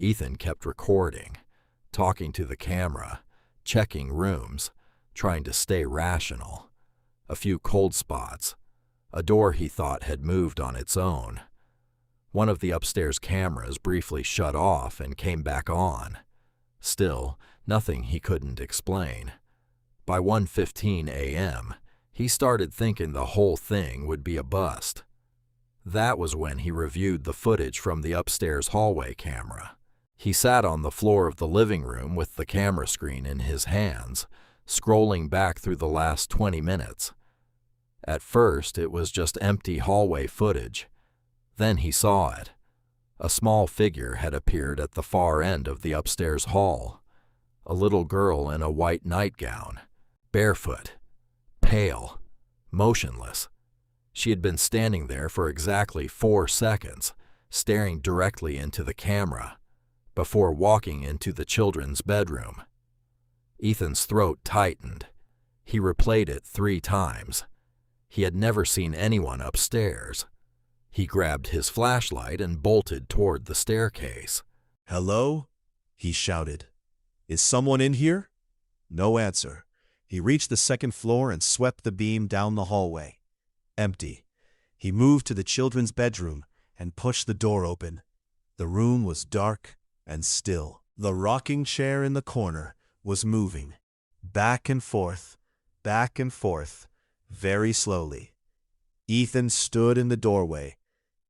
Ethan kept recording, talking to the camera, checking rooms, trying to stay rational. A few cold spots. A door he thought had moved on its own. One of the upstairs cameras briefly shut off and came back on. Still, nothing he couldn't explain. By 1:15 a.m., he started thinking the whole thing would be a bust. That was when he reviewed the footage from the upstairs hallway camera. He sat on the floor of the living room with the camera screen in his hands, scrolling back through the last 20 minutes. At first, it was just empty hallway footage. Then he saw it. A small figure had appeared at the far end of the upstairs hall. A little girl in a white nightgown, barefoot, pale, motionless. She had been standing there for exactly 4 seconds, staring directly into the camera, before walking into the children's bedroom. Ethan's throat tightened. He replayed it 3 times. He had never seen anyone upstairs. He grabbed his flashlight and bolted toward the staircase. "Hello?" he shouted. "Is someone in here?" No answer. He reached the second floor and swept the beam down the hallway. Empty. He moved to the children's bedroom and pushed the door open. The room was dark and still. The rocking chair in the corner was moving, back and forth, very slowly. Ethan stood in the doorway,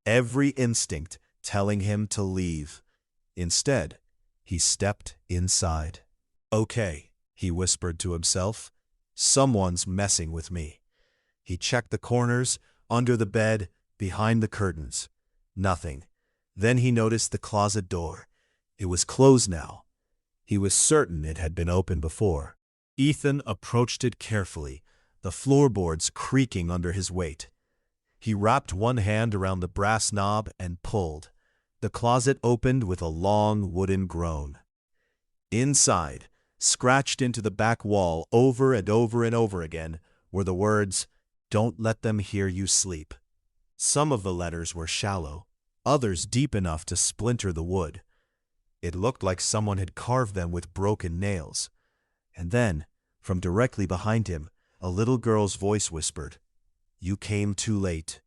every instinct telling him to leave. Instead, he stepped inside. "Okay," he whispered to himself. "Someone's messing with me." He checked the corners, under the bed, behind the curtains. Nothing. Then he noticed the closet door. It was closed now. He was certain it had been open before. Ethan approached it carefully, the floorboards creaking under his weight. He wrapped one hand around the brass knob and pulled. The closet opened with a long wooden groan. Inside, scratched into the back wall over and over and over again, were the words, "Don't let them hear you sleep." Some of the letters were shallow, others deep enough to splinter the wood. It looked like someone had carved them with broken nails. And then, from directly behind him, a little girl's voice whispered, "You came too late."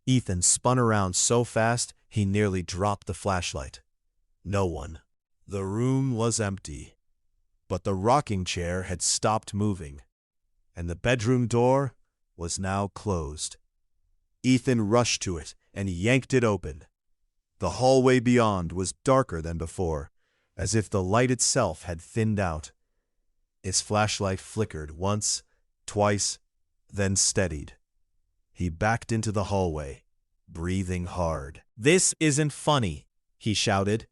Ethan spun around so fast he nearly dropped the flashlight. No one. The room was empty. But the rocking chair had stopped moving, and the bedroom door was now closed. Ethan rushed to it and yanked it open. The hallway beyond was darker than before, as if the light itself had thinned out. His flashlight flickered once, twice, then steadied. He backed into the hallway, breathing hard. "This isn't funny," he shouted.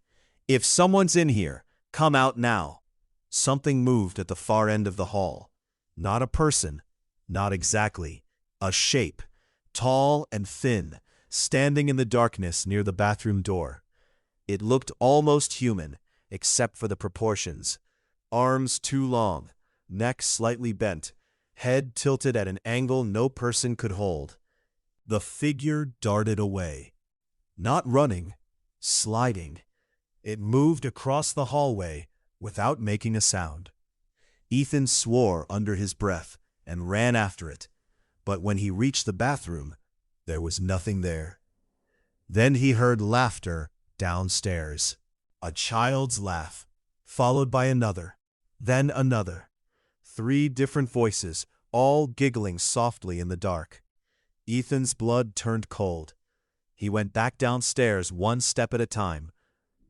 "If someone's in here, come out now." Something moved at the far end of the hall. Not a person, not exactly. A shape, tall and thin, standing in the darkness near the bathroom door. It looked almost human, except for the proportions. Arms too long, neck slightly bent, head tilted at an angle no person could hold. The figure darted away. Not running, sliding. It moved across the hallway without making a sound. Ethan swore under his breath and ran after it, but when he reached the bathroom, there was nothing there. Then he heard laughter downstairs. A child's laugh, followed by another, then another. 3 different voices, all giggling softly in the dark. Ethan's blood turned cold. He went back downstairs 1 step at a time,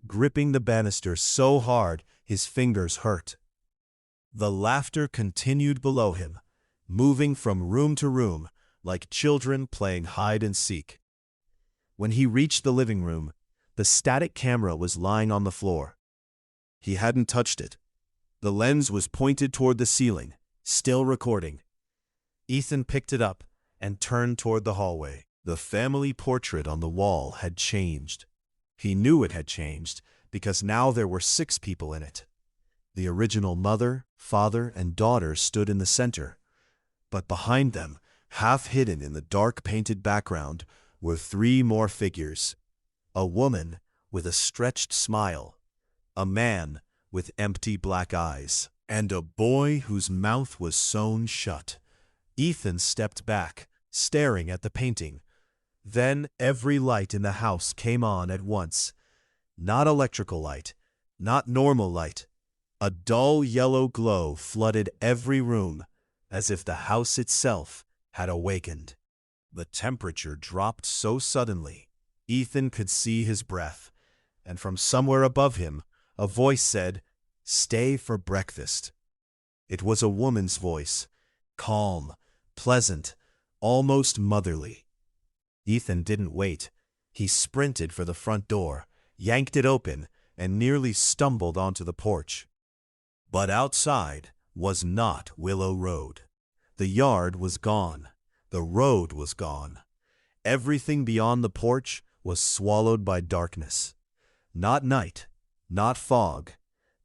gripping the banister so hard his fingers hurt. The laughter continued below him, moving from room to room like children playing hide and seek. When he reached the living room, the static camera was lying on the floor. He hadn't touched it. The lens was pointed toward the ceiling, still recording. Ethan picked it up and turned toward the hallway. The family portrait on the wall had changed. He knew it had changed because now there were 6 people in it. The original mother, father, and daughter stood in the center, but behind them, half hidden in the dark painted background, were 3 more figures. A woman with a stretched smile, a man with empty black eyes, and a boy whose mouth was sewn shut. Ethan stepped back, staring at the painting. Then every light in the house came on at once. Not electrical light, not normal light. A dull yellow glow flooded every room, as if the house itself had awakened. The temperature dropped so suddenly, Ethan could see his breath, and from somewhere above him, a voice said, "Stay for breakfast." It was a woman's voice, calm, pleasant, almost motherly. Ethan didn't wait. He sprinted for the front door, yanked it open, and nearly stumbled onto the porch. But outside was not Willow Road. The yard was gone. The road was gone. Everything beyond the porch was swallowed by darkness. Not night, not fog,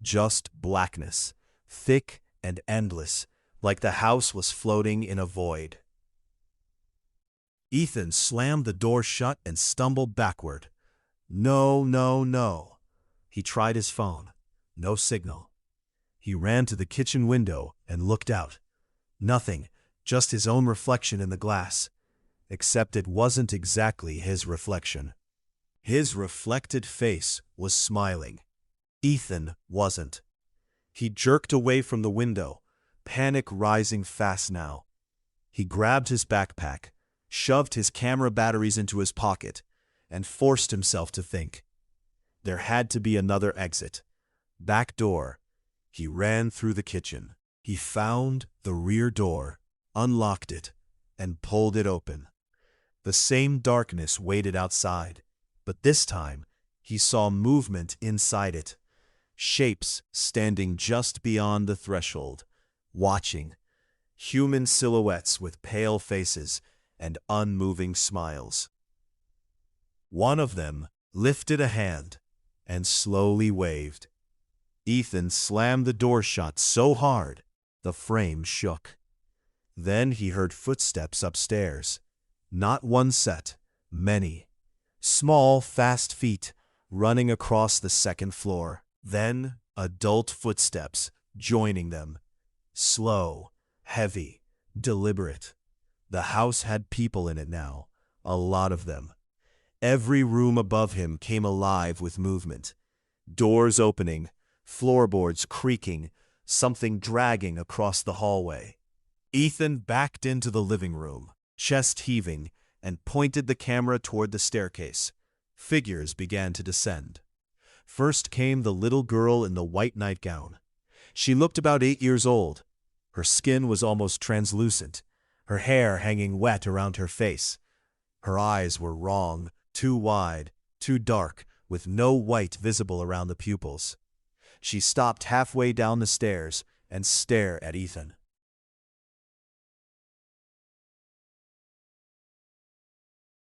just blackness, thick and endless, like the house was floating in a void. Ethan slammed the door shut and stumbled backward. No, no, no. He tried his phone. No signal. He ran to the kitchen window and looked out. Nothing, just his own reflection in the glass. Except it wasn't exactly his reflection. His reflected face was smiling. Ethan wasn't. He jerked away from the window, panic rising fast now. He grabbed his backpack, shoved his camera batteries into his pocket, and forced himself to think. There had to be another exit. Back door. He ran through the kitchen. He found the rear door, unlocked it, and pulled it open. The same darkness waited outside, but this time he saw movement inside it. Shapes standing just beyond the threshold, watching. Human silhouettes with pale faces and unmoving smiles. One of them lifted a hand and slowly waved. Ethan slammed the door shut so hard the frame shook. Then he heard footsteps upstairs. Not one set, many. Small, fast feet running across the second floor. Then adult footsteps joining them. Slow, heavy, deliberate. The house had people in it now, a lot of them. Every room above him came alive with movement. Doors opening, floorboards creaking, something dragging across the hallway. Ethan backed into the living room, chest heaving, and pointed the camera toward the staircase. Figures began to descend. First came the little girl in the white nightgown. She looked about 8 years old. Her skin was almost translucent, her hair hanging wet around her face. Her eyes were wrong, too wide, too dark, with no white visible around the pupils. She stopped halfway down the stairs and stared at Ethan.